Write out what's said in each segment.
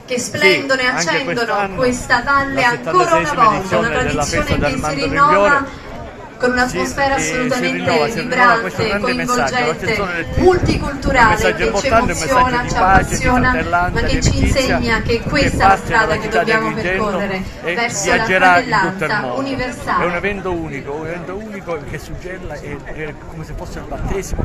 che splendono e accendono questa valle ancora una volta, una tradizione che si rinnova con un'atmosfera assolutamente vibrante, coinvolgente, multiculturale, che ci emoziona, ci appassiona, ma che ci insegna che questa è la strada che dobbiamo percorrere verso la fratellanza universale. È un evento unico che suggella, è come se fosse il battesimo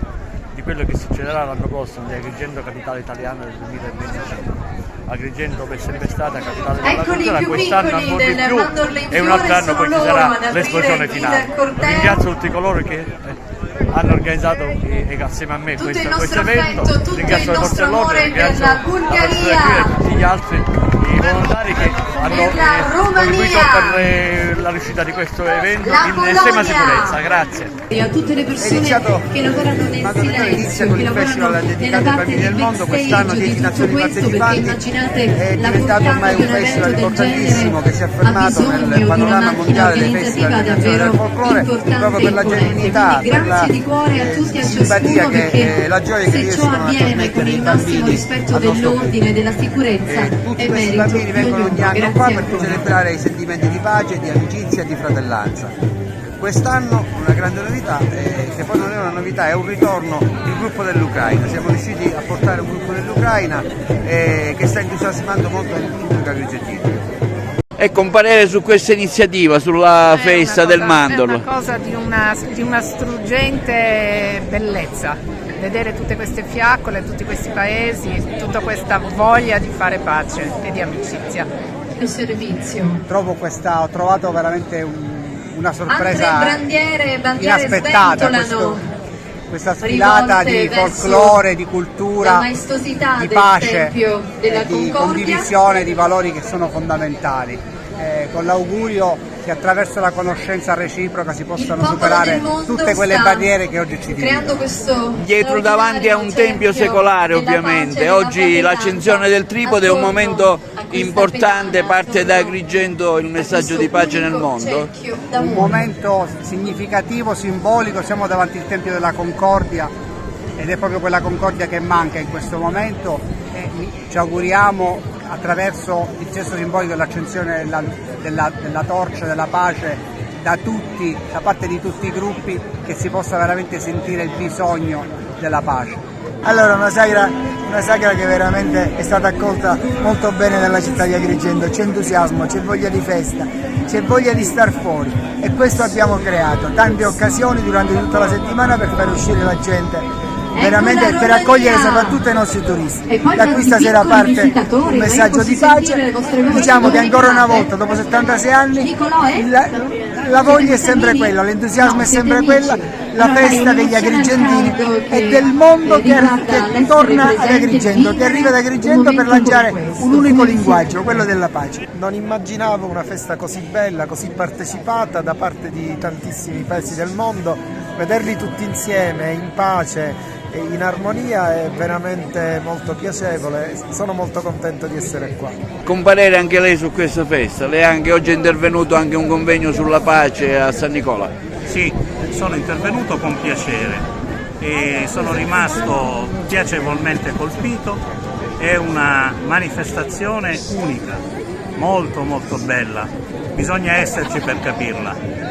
di quello che succederà l'anno prossimo di Agrigento capitale italiana del 2025. Agrigento è sempre stata capitale della cultura, quest'anno ancora di più e un altro anno poi ci sarà l'esplosione finale. Ringrazio tutti coloro che hanno organizzato assieme a me questo evento, ringrazio le forze dell'ordine, ringrazio la Bulgaria e tutti gli altri volontari che hanno contribuito per la riuscita di questo evento in estrema sicurezza. Grazie. E a tutte le persone che lavoreranno nel silenzio, che lavorano nella parte del backstage di tutto questo, perché immaginate la portata di un evento del genere ha bisogno di una macchina organizzativa davvero importante e potente. Quindi grazie di cuore a tutti e a ciascuno, perché se ciò avviene con il massimo rispetto dell'ordine e della sicurezza è merito. I bambini vengono ogni anno qua per celebrare i sentimenti di pace, di amicizia e di fratellanza. Quest'anno una grande novità, che poi non è una novità, è un ritorno il gruppo dell'Ucraina. Siamo riusciti a portare un gruppo dell'Ucraina che sta entusiasmando molto il pubblico agrigentino. E comparire su questa iniziativa, sulla festa del mandorlo. È una cosa di una struggente bellezza. Vedere tutte queste fiaccole, tutti questi paesi, tutta questa voglia di fare pace e di amicizia. Il servizio. Ho trovato veramente una sorpresa bandiere inaspettata, questa sfilata di folklore, di cultura, di pace, di condivisione di valori che sono fondamentali. Con l'augurio che attraverso la conoscenza reciproca si possano superare tutte quelle barriere che oggi ci dividono. Dietro davanti a un tempio secolare, ovviamente. Oggi l'accensione del tripode è un momento importante, parte da Agrigento il messaggio di pace nel mondo. Un momento significativo, simbolico, siamo davanti al Tempio della Concordia ed è proprio quella concordia che manca in questo momento e ci auguriamo attraverso il gesto simbolico dell'accensione della torcia della pace da parte di tutti i gruppi, che si possa veramente sentire il bisogno della pace. Allora, una sagra che veramente è stata accolta molto bene nella città di Agrigento, c'è entusiasmo, c'è voglia di festa, c'è voglia di star fuori e questo abbiamo creato, tante occasioni durante tutta la settimana per far uscire la gente, veramente per accogliere soprattutto i nostri turisti. Da qui stasera parte un messaggio di pace, diciamo che ancora una volta dopo 76 anni la voglia è sempre quella, l'entusiasmo è sempre quella, la festa degli agrigentini e del mondo che torna ad Agrigento, che arriva ad Agrigento per lanciare un unico linguaggio, quello della pace. Non immaginavo una festa così bella, così partecipata da parte di tantissimi paesi del mondo, vederli tutti insieme in pace e in armonia è veramente molto piacevole, sono molto contento di essere qua. Comparire anche lei su questa festa, lei anche oggi è intervenuto anche un convegno sulla pace a San Nicola. Sì, sono intervenuto con piacere e sono rimasto piacevolmente colpito, è una manifestazione unica, molto molto bella, bisogna esserci per capirla.